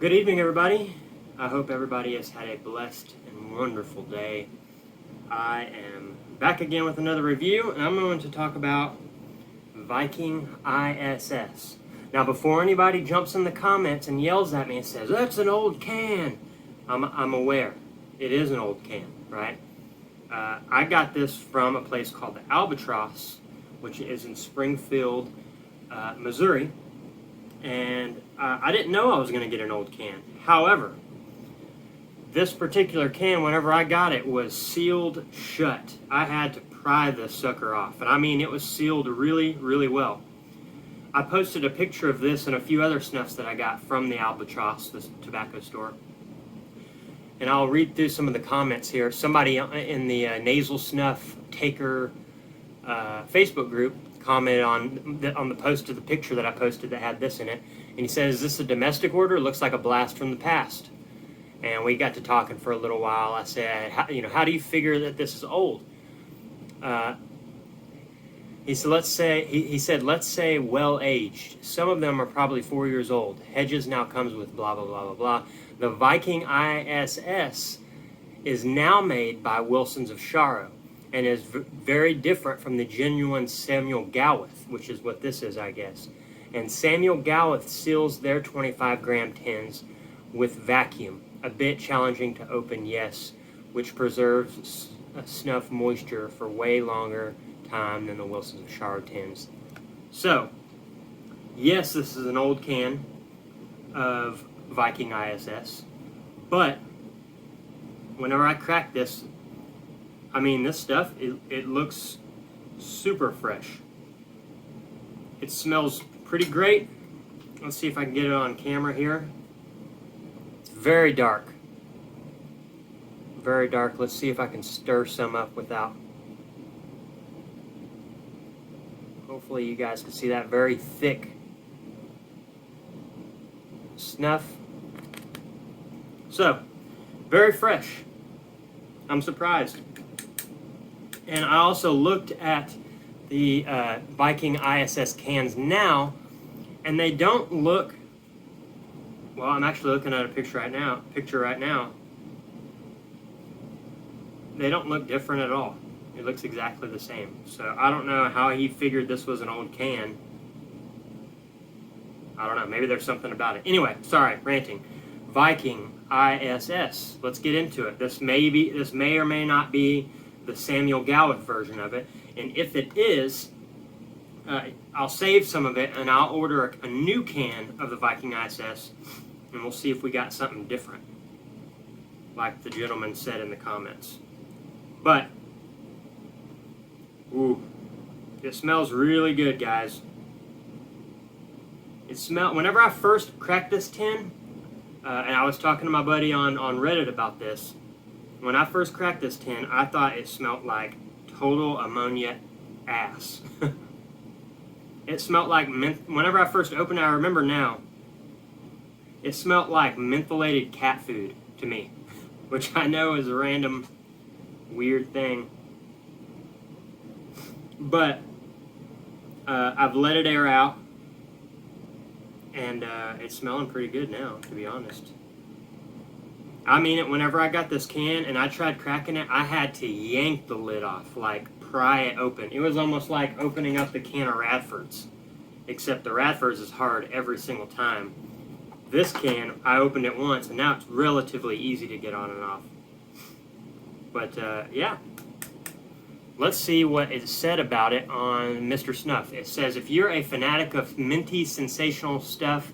Good evening, everybody. I hope everybody has had a blessed and wonderful day. I am back again with another review, and I'm going to talk about Viking ISS. Now, before anybody jumps in the comments and yells at me and says, "That's an old can," I'm aware. It is an old can, right? I got this from a place called the Albatross, which is in Springfield, Missouri. And I didn't know I was going to get an old can. However, this particular can, whenever I got it, was sealed shut. I had to pry this sucker off. And I mean, it was sealed really, really well. I posted a picture of this and a few other snuffs that I got from the Albatross, this tobacco store. And I'll read through some of the comments here. Somebody in the Nasal Snuff Taker Facebook group commented on the post of the picture that I posted that had this in it, and he says, "Is this a domestic order? It looks like a blast from the past." And we got to talking for a little while. I said, how do you figure that this is old? He said, let's say well aged. Some of them are probably 4 years old. Hedges now comes with blah blah blah blah blah. The Viking ISS is now made by Wilson's of Sharo, and is very different from the genuine Samuel Gawith, which is what this is, I guess. And Samuel Gawith seals their 25-gram tins with vacuum, a bit challenging to open, yes, which preserves snuff moisture for way longer time than the Wilson's of Sharo tins. So, yes, this is an old can of Viking ISS, but whenever I crack this, I mean, this stuff, it looks super fresh. It smells pretty great. Let's see if I can get it on camera here. It's very dark. Very dark. Let's see if I can stir some up without... Hopefully you guys can see that. Very thick snuff. So, very fresh. I'm surprised. And I also looked at the Viking ISS cans now, and they don't look, well, I'm actually looking at a picture right now. They don't look different at all. It looks exactly the same. So I don't know how he figured this was an old can. I don't know, maybe there's something about it. Anyway, sorry, ranting. Viking ISS, let's get into it. This may or may not be the Samuel Gawith version of it, and if it is, I'll save some of it and I'll order a new can of the Viking ISS, and we'll see if we got something different, like the gentleman said in the comments. But, ooh, it smells really good, guys. Whenever I first cracked this tin, and I was talking to my buddy on Reddit about this, when I first cracked this tin, I thought it smelled like total ammonia ass. It smelled like whenever I first opened it, I remember now, it smelled like mentholated cat food to me, which I know is a random weird thing. But I've let it air out, and it's smelling pretty good now, to be honest. I mean, whenever I got this can and I tried cracking it, I had to yank the lid off, like pry it open. It was almost like opening up the can of Radfords, except the Radfords is hard every single time. This can, I opened it once, and now it's relatively easy to get on and off. But yeah, let's see what is said about it on Mr. Snuff. It says, if you're a fanatic of minty, sensational stuff,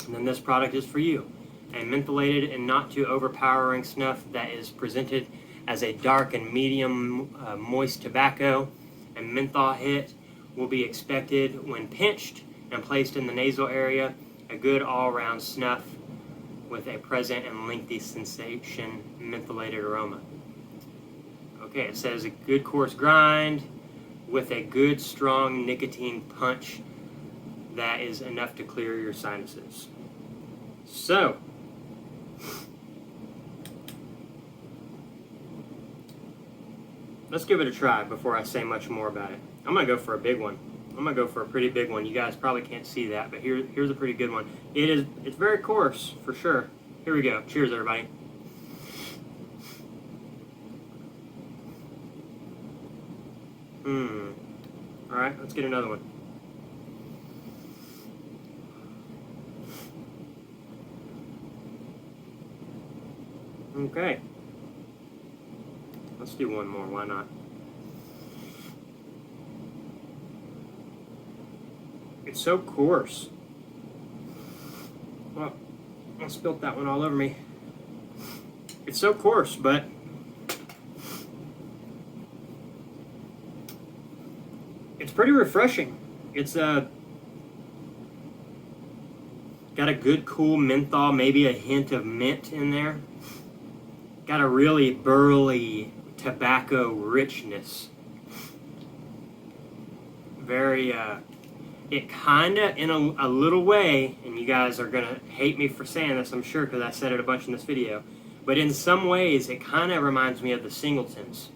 then this product is for you. A mentholated and not too overpowering snuff that is presented as a dark and medium moist tobacco and menthol hit will be expected when pinched and placed in the nasal area. A good all-round snuff with a present and lengthy sensation mentholated aroma. Okay, it says a good coarse grind with a good strong nicotine punch that is enough to clear your sinuses. So, let's give it a try before I say much more about it. I'm going to go for a big one. I'm gonna go for a pretty big one. You guys probably can't see that, but here's a pretty good one. It's very coarse for sure. Here we go. Cheers, everybody. All right, let's get another one. Okay. Let's do one more. Why not? It's so coarse. Well, I spilled that one all over me. It's so coarse, but it's pretty refreshing. It's got a good cool menthol, maybe a hint of mint in there. Got a really burly tobacco richness. Very it kind of, in a little way, and you guys are going to hate me for saying this, I'm sure, because I said it a bunch in this video, but in some ways, it kind of reminds me of the Singletons,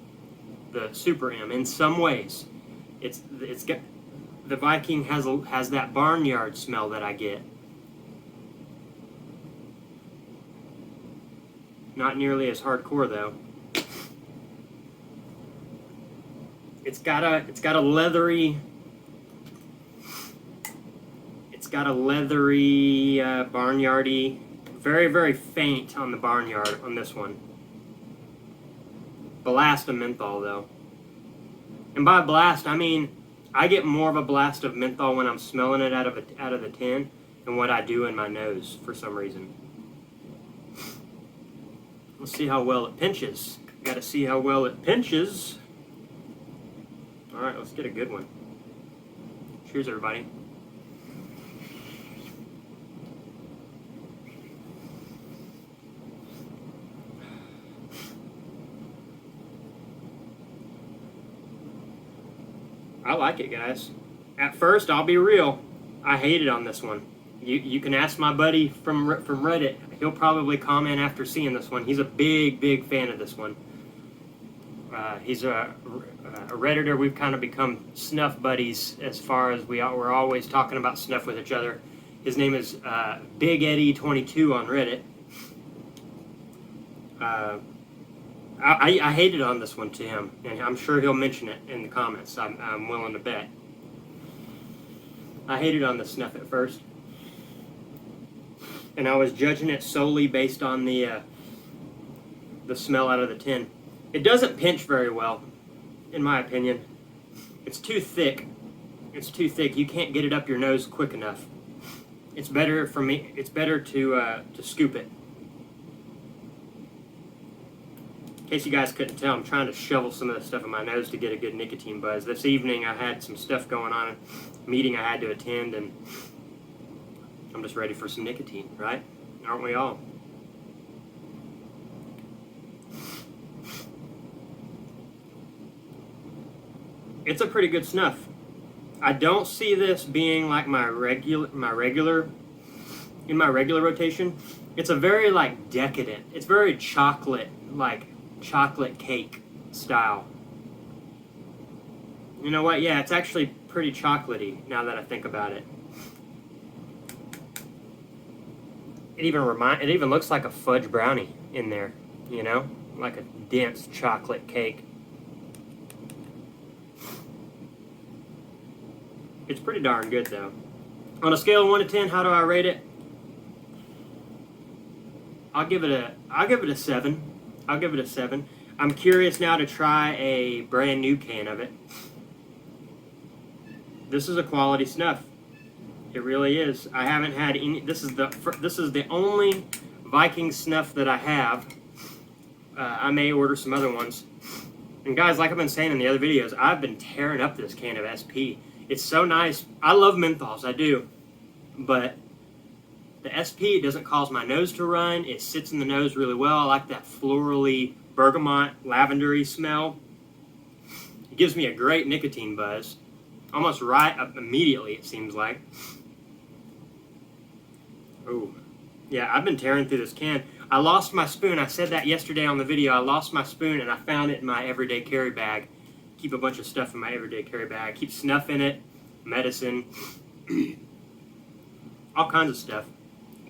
the Super M. In some ways, it's got, the Viking has that barnyard smell that I get. Not nearly as hardcore, though. It's got a leathery barnyardy, very, very faint on the barnyard on this one. Blast of menthol, though. And by blast, I mean I get more of a blast of menthol when I'm smelling it out of the tin than what I do in my nose for some reason. Let's see how well it pinches. Got to see how well it pinches. All right, let's get a good one. Cheers, everybody. I like it, guys. At first, I'll be real, I hated on this one. You can ask my buddy from Reddit. He'll probably comment after seeing this one. He's a big fan of this one. He's a Redditor. We've kind of become snuff buddies as far as we're always talking about snuff with each other. His name is Big Eddie 22 on Reddit. I hated on this one to him, and I'm sure he'll mention it in the comments. I'm willing to bet. I hated on the snuff at first, and I was judging it solely based on the smell out of the tin. It doesn't pinch very well, in my opinion. It's too thick. It's too thick. You can't get it up your nose quick enough. It's better for me. It's better to scoop it. In case you guys couldn't tell, I'm trying to shovel some of the stuff in my nose to get a good nicotine buzz. This evening I had some stuff going on, a meeting I had to attend, and I'm just ready for some nicotine, right? Aren't we all? It's a pretty good snuff. I don't see this being like my regular rotation. It's a very like decadent. It's very chocolate, like chocolate cake style. You know what? Yeah, it's actually pretty chocolatey now that I think about it. It even looks like a fudge brownie in there, you know? Like a dense chocolate cake. It's pretty darn good though. On a scale of 1 to 10, how do I rate it? I'll give it a 7. I'll give it a 7. I'm curious now to try a brand new can of it. This is a quality snuff. It really is. I haven't had any. This is the only Viking snuff that I have. I may order some other ones. And guys, like I've been saying in the other videos, I've been tearing up this can of SP. It's so nice. I love menthols, I do. But the SP doesn't cause my nose to run. It sits in the nose really well. I like that florally, bergamot, lavendery smell. It gives me a great nicotine buzz. Almost right up immediately, it seems like. Oh, yeah, I've been tearing through this can. I lost my spoon. I said that yesterday on the video. I lost my spoon, and I found it in my everyday carry bag. Keep a bunch of stuff in my everyday carry bag. Keep snuff in it, medicine, all kinds of stuff.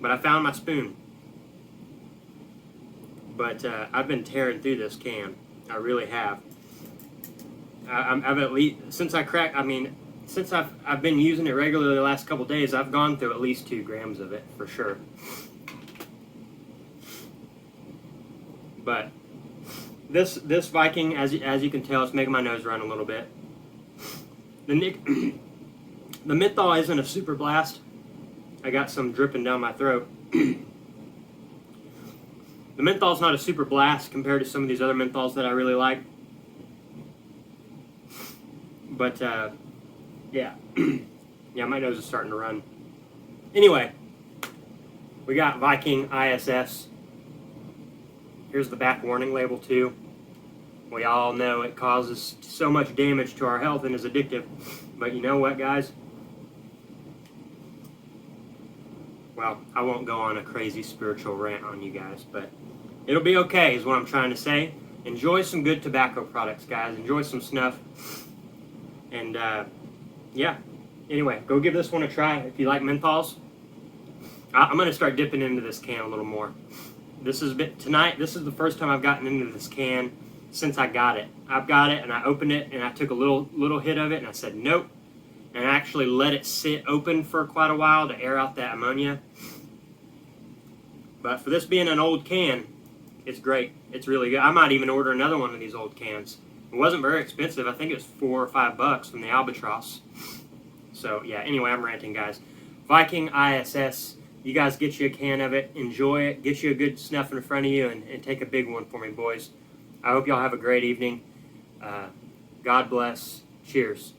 But I found my spoon. But I've been tearing through this can. I really have. I've at least, since I've been using it regularly the last couple days, I've gone through at least 2 grams of it for sure. But this Viking, as you can tell, it's making my nose run a little bit. The menthol isn't a super blast. I got some dripping down my throat. The menthol's not a super blast compared to some of these other menthols that I really like. But yeah, yeah, my nose is starting to run. Anyway, we got Viking ISS. Here's the back warning label too. We all know it causes so much damage to our health and is addictive. But you know what, guys? Well, I won't go on a crazy spiritual rant on you guys, but it'll be okay is what I'm trying to say. Enjoy some good tobacco products, guys. Enjoy some snuff. And yeah, anyway, go give this one a try if you like menthols. I'm going to start dipping into this can a little more. This is the first time I've gotten into this can since I got it. I've got it and I opened it and I took a little hit of it and I said nope. And I actually let it sit open for quite a while to air out that ammonia. But for this being an old can, it's great. It's really good. I might even order another one of these old cans. It wasn't very expensive. I think it was $4 or $5 from the Albatross. So yeah, anyway, I'm ranting, guys. Viking ISS, you guys get you a can of it, enjoy it, get you a good snuff in front of you, and take a big one for me, boys. I hope y'all have a great evening. God bless. Cheers.